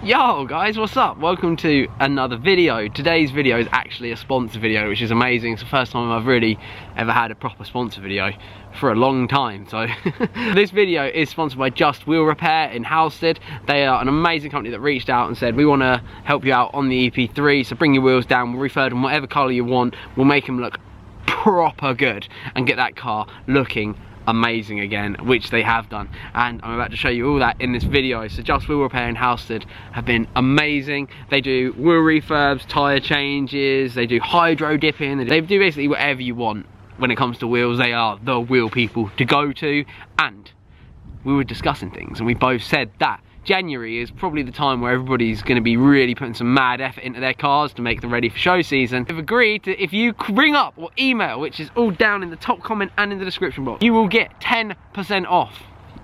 Yo guys, what's up? Welcome to another video. Today's video is actually a sponsor video, which is amazing. It's the first time I've really ever had a proper sponsor video for a long time. So this video is sponsored by Just Wheel Repair in Halstead. They are an amazing company that reached out and said, we want to help you out on the EP3, so bring your wheels down, we'll refurb them whatever colour you want, we'll make them look proper good and get that car looking amazing again, which they have done, and I'm about to show you all that in this video. So Just Wheel Repair in Halstead have been amazing. They do wheel refurbs, tyre changes, they do hydro dipping, they do basically whatever you want when it comes to wheels. They are the wheel people to go to, and we were discussing things and we both said that January is probably the time where everybody's going to be really putting some mad effort into their cars to make them ready for show season. We've agreed to, if you ring up or email, which is all down in the top comment and in the description box, you will get 10% off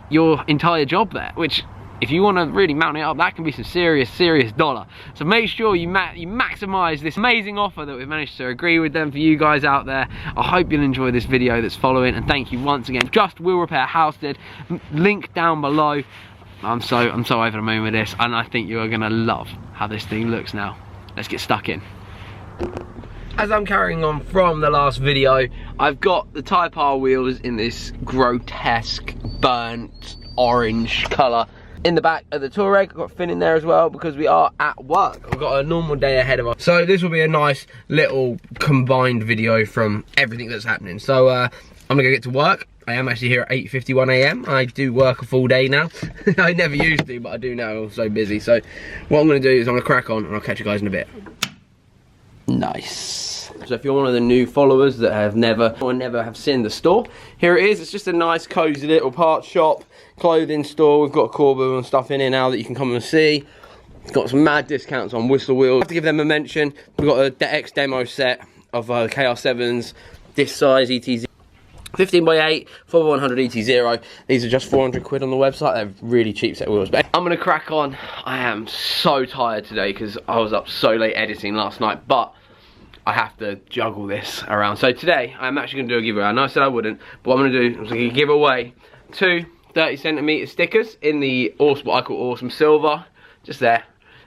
your entire job there, which if you want to really mount it up, that can be some serious dollar. So make sure you maximize this amazing offer that we've managed to agree with them for you guys out there. I hope you'll enjoy this video that's following, and thank you once again. Just Wheel Repair Halstead, link down below. I'm so over the moon with this, and I think you are gonna love how this thing looks now. Let's get stuck in. As I'm carrying on from the last video, I've got the tyre pile wheels in this grotesque burnt orange colour. In the back of the Touareg, I've got Finn in there as well because we are at work. We've got a normal day ahead of us. So this will be a nice little combined video from everything that's happening. So I'm gonna go get to work. I am actually here at 8:51 AM. I do work a full day now. I never used to, but I do now. I'm so busy. So what I'm going to do is I'm going to crack on and I'll catch you guys in a bit. Nice. So if you're one of the new followers that have never have seen the store, here it is. It's just a nice cozy little parts shop, clothing store. We've got Corbu and stuff in here now that you can come and see. It's got some mad discounts on whistle wheels. I have to give them a mention. We've got a X demo set of KR7s, this size ETZ. 15x8, 4x100 ET0. These are just 400 quid on the website. They're really cheap set of wheels. But I'm gonna crack on. I am so tired today because I was up so late editing last night, but I have to juggle this around. So today, I'm actually gonna do a giveaway. I know I said I wouldn't, but what I'm gonna do is I'm gonna give away two 30cm stickers in the what I call awesome silver, just there.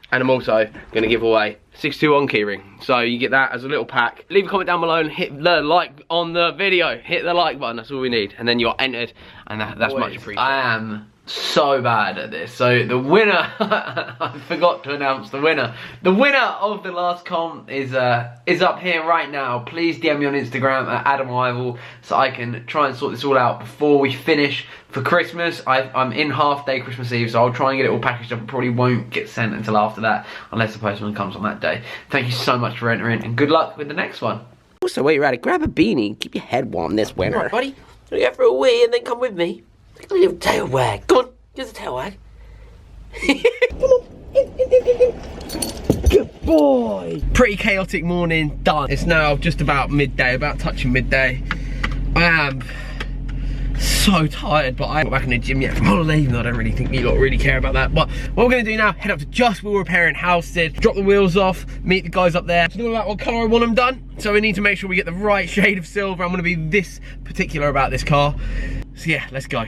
And I'm also going to give away 621 keyring. So you get that as a little pack. Leave a comment down below and hit the like on the video. Hit the like button, that's all we need. And then you're entered, and that's much appreciated. I am so bad at this. So the winner, I forgot to announce the winner. The winner of the last comp is up here right now. Please DM me on Instagram at Adam Ival so I can try and sort this all out before we finish for Christmas. I'm in half day Christmas Eve, so I'll try and get it all packaged up. It probably won't get sent until after that, unless the postman comes on that day. Thank you so much for entering, and good luck with the next one. Also, while you're at it, grab a beanie, keep your head warm this winter. Alright, buddy, wanna go for a wee and then come with me? Take a little tail wag. Come on, give us a tail wag. Come on. Good boy. Pretty chaotic morning done. It's now just about midday, about touching midday. I am so tired, but I haven't got back in the gym yet from holiday, even though I don't really think you lot really care about that. But what we're going to do now, head up to Just Wheel Repair in Halstead, drop the wheels off, meet the guys up there. It's all about what colour I want them done, so we need to make sure we get the right shade of silver. I'm going to be this particular about this car. So yeah, let's go.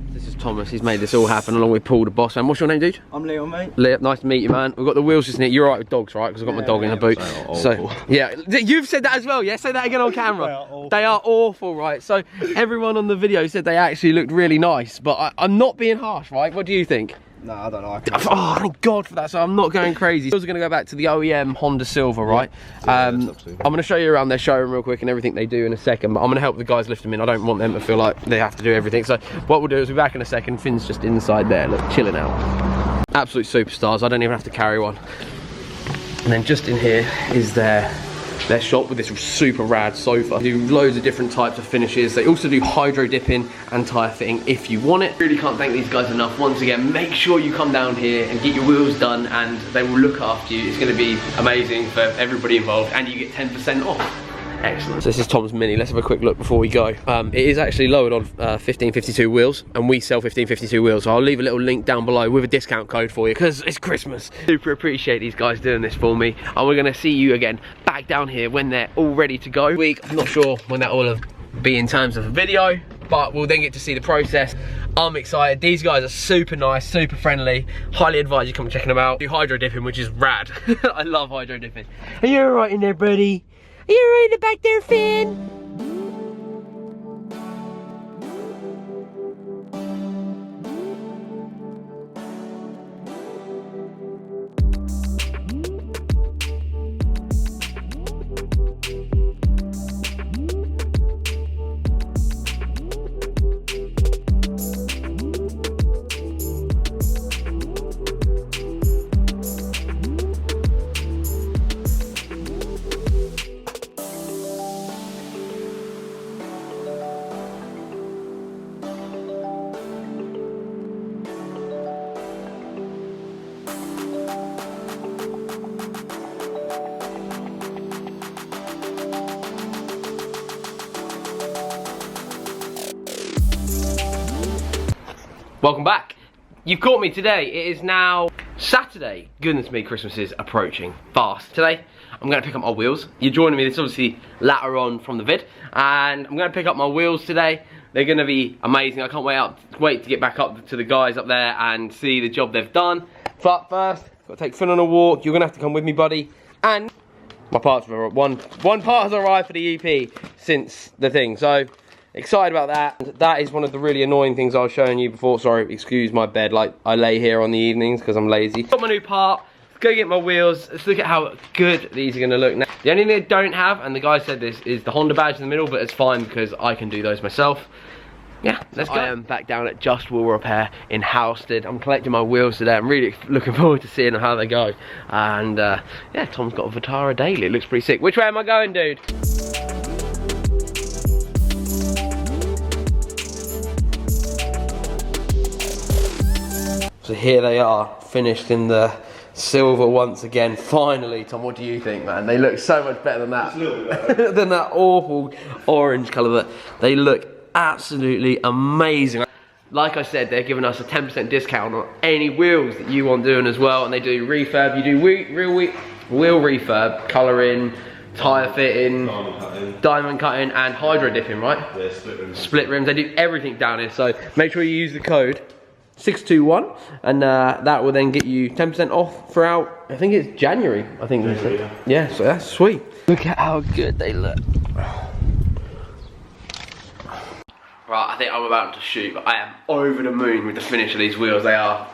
This is Thomas, he's made this all happen along with Paul, the boss man. What's your name, dude? I'm Leo, mate. Leo, nice to meet you, man. We've got the wheels just in it. You're right with dogs, right? Because I've got my dog in the boot. So, yeah, you've said that as well, yeah? Say that again on camera. They are awful, right? So, everyone on the video said they actually looked really nice, but I'm not being harsh, right? What do you think? No, I don't know. Oh, thank God for that, so I'm not going crazy. We're going to go back to the OEM Honda Silver, right? I'm going to show you around their showroom real quick and everything they do in a second, but I'm going to help the guys lift them in. I don't want them to feel like they have to do everything. So what we'll do is we'll be back in a second. Finn's just inside there, look, chilling out. Absolute superstars, I don't even have to carry one. And then just in here is their shop with this super rad sofa. They do loads of different types of finishes. They also do hydro dipping and tyre fitting if you want it. Really can't thank these guys enough. Once again, make sure you come down here and get your wheels done, and they will look after you. It's going to be amazing for everybody involved, and you get 10% off. Excellent. So this is Tom's Mini. Let's have a quick look before we go. It is actually lowered on 1552 wheels, and we sell 1552 wheels, so I'll leave a little link down below with a discount code for you because it's Christmas. Super appreciate these guys doing this for me, and we're going to see you again back down here when they're all ready to go. I'm not sure when that will be in terms of a video, but we'll then get to see the process. I'm excited. These guys are super nice, super friendly. Highly advise you come and check them out. Do hydro dipping, which is rad. I love hydro dipping. Are you alright in there, buddy? Are you alright in the back there, Finn? Welcome back. You've caught me today. It is now Saturday. Goodness me, Christmas is approaching fast. Today, I'm going to pick up my wheels. You're joining me, this is obviously later on from the vid. And I'm going to pick up my wheels today. They're going to be amazing. I can't wait to get back up to the guys up there and see the job they've done. But first, got to take Finn on a walk. You're going to have to come with me, buddy. And my parts have arrived. One part has arrived for the EP since the thing. So, excited about that. That is one of the really annoying things I was showing you before. Sorry, excuse my bed. Like, I lay here on the evenings because I'm lazy. Got my new part. Let's go get my wheels. Let's look at how good these are going to look now. The only thing they don't have, and the guy said this, is the Honda badge in the middle, but it's fine because I can do those myself. Yeah, let's go. I am back down at Just Wheel Repair in Halstead. I'm collecting my wheels today. I'm really looking forward to seeing how they go. And yeah, Tom's got a Vitara daily. It looks pretty sick. Which way am I going, dude? So here they are, finished in the silver once again. Finally, Tom, what do you think, man? They look so much better than that. Than that awful orange colour. But they look absolutely amazing. Like I said, they're giving us a 10% discount on any wheels that you want doing as well. And they do refurb. You do wheel refurb, colouring, tyre fitting, diamond cutting, and hydro dipping, right? Yeah, split rims. Split rims. They do everything down here. So make sure you use the code 621, and that will then get you 10% off throughout, I think it's January, I think. Yeah, so that's sweet. Look at how good they look. Right, I think I'm about to shoot, but I am over the moon with the finish of these wheels. They are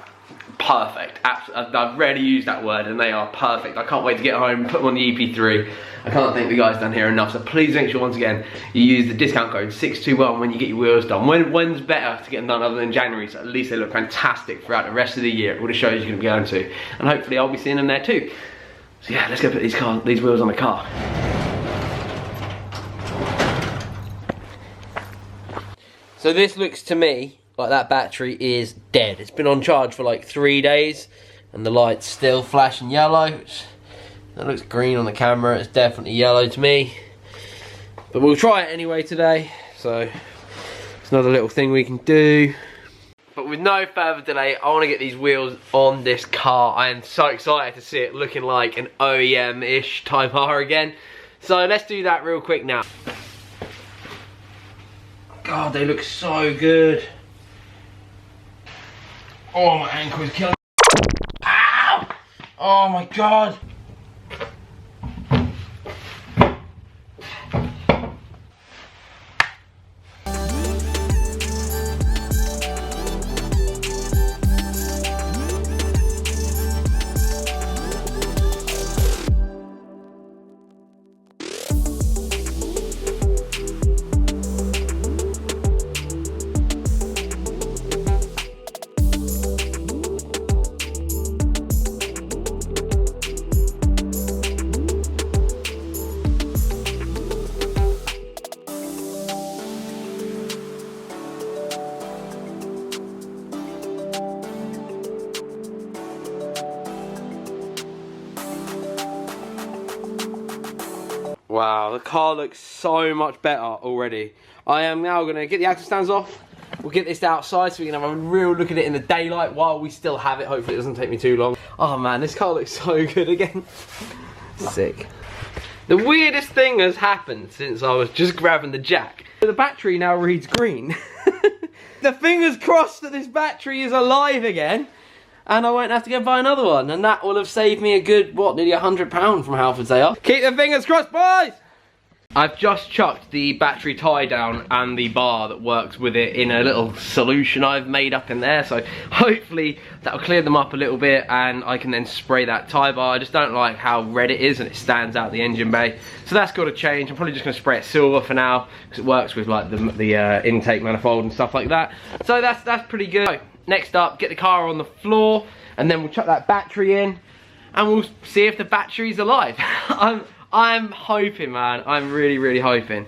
perfect. I've rarely used that word, and they are perfect. I can't wait to get home and put them on the EP3. I can't thank the guys down here enough, so please make sure once again you use the discount code 621 when you get your wheels done. When's better to get them done other than January, so at least they look fantastic throughout the rest of the year, all the shows you're going to be going to, and hopefully I'll be seeing them there too. So yeah, let's go put these wheels on the car. So this looks to me like that battery is dead. It's been on charge for like 3 days and the light's still flashing yellow. That looks green on the camera. It's definitely yellow to me. But we'll try it anyway today. So it's another little thing we can do. But with no further delay, I want to get these wheels on this car. I am so excited to see it looking like an OEM-ish Type R again. So let's do that real quick now. God, they look so good. Oh, my ankle is killing me. Ow! Oh my God. Wow, the car looks so much better already. I am now going to get the axle stands off. We'll get this outside so we can have a real look at it in the daylight while we still have it. Hopefully it doesn't take me too long. Oh man, this car looks so good again. Sick. The weirdest thing has happened since I was just grabbing the jack. The battery now reads green. The fingers crossed that this battery is alive again, and I won't have to go buy another one, and that will have saved me a good, what, nearly £100 from Halfords they are. Keep the fingers crossed, boys! I've just chucked the battery tie down and the bar that works with it in a little solution I've made up in there, so hopefully that'll clear them up a little bit and I can then spray that tie bar. I just don't like how red it is and it stands out the engine bay, so that's got to change. I'm probably just going to spray it silver for now because it works with like the intake manifold and stuff like that, so that's pretty good. So, next up, get the car on the floor and then we'll chuck that battery in and we'll see if the battery's alive. I'm hoping, man. I'm really, really hoping.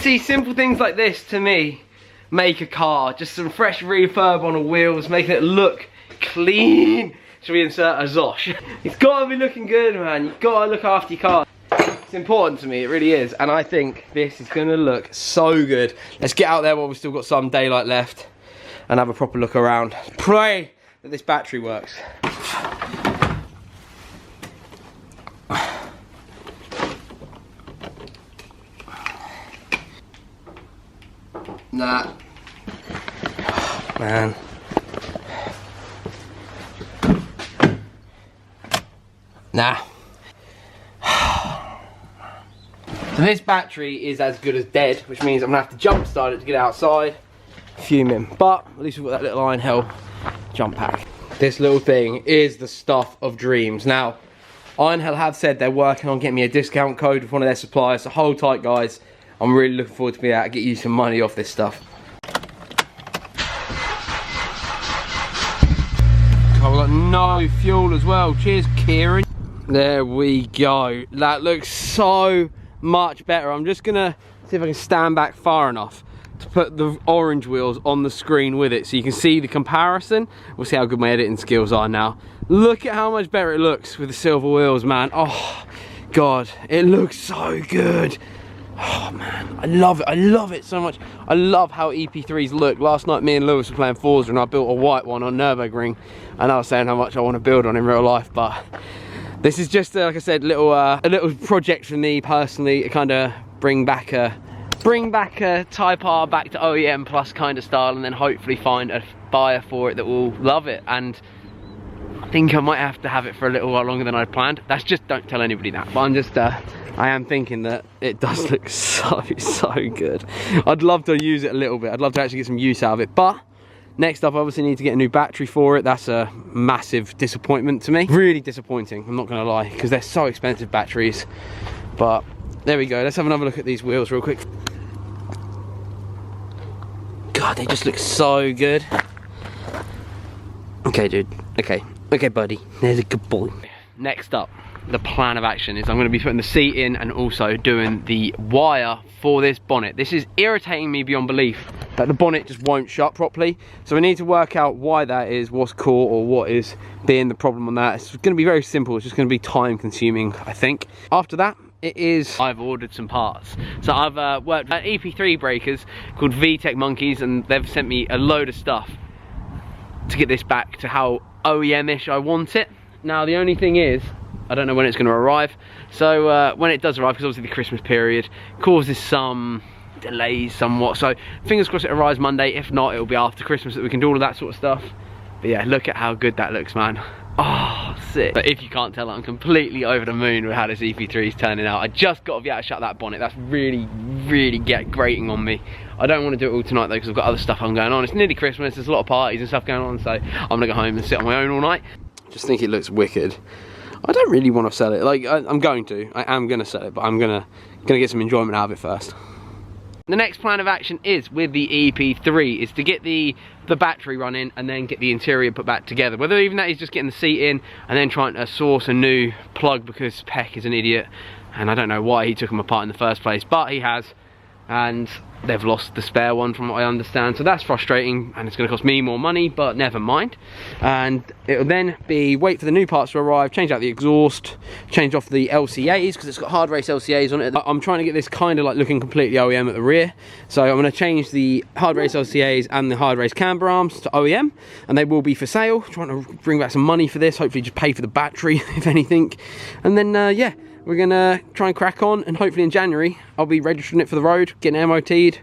See, simple things like this, to me, make a car. Just some fresh refurb on the wheels, making it look clean. Should we insert a Zosh? It's got to be looking good, man. You've got to look after your car. It's important to me, it really is. And I think this is going to look so good. Let's get out there while we've still got some daylight left and have a proper look around. Pray that this battery works. Nah. Man. Nah. So this battery is as good as dead, which means I'm gonna have to jump start it to get outside. Fuming. But at least we've got that little iron hell jump pack. This little thing is the stuff of dreams. Now, Ironhell have said they're working on getting me a discount code with one of their suppliers, so hold tight, guys. I'm really looking forward to being able to get you some money off this stuff. Oh, we've got no fuel as well. Cheers, Kieran. There we go. That looks so much better. I'm just gonna see if I can stand back far enough to put the orange wheels on the screen with it so you can see the comparison. We'll see how good my editing skills are now. Look at how much better it looks with the silver wheels, man. Oh god, it looks so good. Oh man, I love it so much. I love how EP3s look. Last night me and Lewis were playing Forza and I built a white one on Nürburgring, and I was saying how much I want to build on in real life, but this is just like I said, a little project for me personally to kind of bring back a Type R back to OEM plus kind of style, and then hopefully find a buyer for it that will love it. And I think I might have to have it for a little while longer than I'd planned. That's just, don't tell anybody that, but I'm just I am thinking that it does look so good. I'd love to use it a little bit. I'd love to actually get some use out of it. But next up, I obviously need to get a new battery for it. That's a massive disappointment to me. Really disappointing, I'm not gonna lie, because they're so expensive batteries. But there we go. Let's have another look at these wheels real quick. God, they just look so good. Okay, dude. Okay, buddy. There's a good boy. Next up, the plan of action is I'm going to be putting the seat in and also doing the wire for this bonnet. This is irritating me beyond belief that the bonnet just won't shut properly. So we need to work out why that is, what's caught, or what is being the problem on that. It's going to be very simple. It's just going to be time consuming, I think. After that, I've ordered some parts. So I've worked at EP3 breakers called VTech Monkeys, and they've sent me a load of stuff to get this back to how OEM-ish I want it. Now the only thing is, I don't know when it's going to arrive. So when it does arrive, because obviously the Christmas period causes some delays somewhat. So fingers crossed it arrives Monday. If not, it'll be after Christmas that we can do all of that sort of stuff. But yeah, look at how good that looks, man. Oh, sick. But if you can't tell, I'm completely over the moon with how this EP3 is turning out. I just got to be able to shut that bonnet. That's really grating on me. I don't want to do it all tonight though, because I've got other stuff I'm going on. It's nearly Christmas, there's a lot of parties and stuff going on, so I'm gonna go home and sit on my own all night. Just think it looks wicked. I don't really want to sell it. Like, I am going to sell it, but I'm gonna get some enjoyment out of it first. The next plan of action is with the EP3 is to get the battery running and then get the interior put back together. Whether even that is just getting the seat in and then trying to source a new plug, because Peck is an idiot and I don't know why he took them apart in the first place, but he has. and they've lost the spare one from what I understand, so that's frustrating, and it's going to cost me more money, but never mind. And it'll then be wait for the new parts to arrive, change out the exhaust, change off the LCAs because it's got hard race LCAs on it. I'm trying to get this kind of like looking completely OEM at the rear, so I'm going to change the hard race LCAs and the hard race camber arms to OEM, and they will be for sale. Trying to bring back some money for this, hopefully just pay for the battery if anything, and then yeah, we're gonna try and crack on, and hopefully in January I'll be registering it for the road, getting it MOT'd,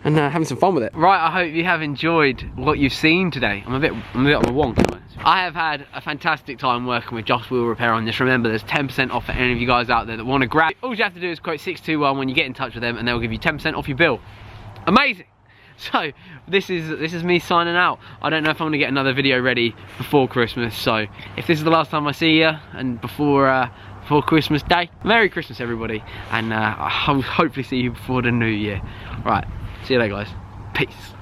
and having some fun with it. Right, I hope you have enjoyed what you've seen today. I'm a bit of a wonk. I have had a fantastic time working with Just Wheel Repair on this. Remember, there's 10% off for any of you guys out there that want to grab. All you have to do is quote 621 when you get in touch with them, and they'll give you 10% off your bill. Amazing. So this is me signing out. I don't know if I'm gonna get another video ready before Christmas, so if this is the last time I see you and before Christmas Day, Merry Christmas everybody, and I'll hopefully see you before the new year. Right, see you later guys, peace.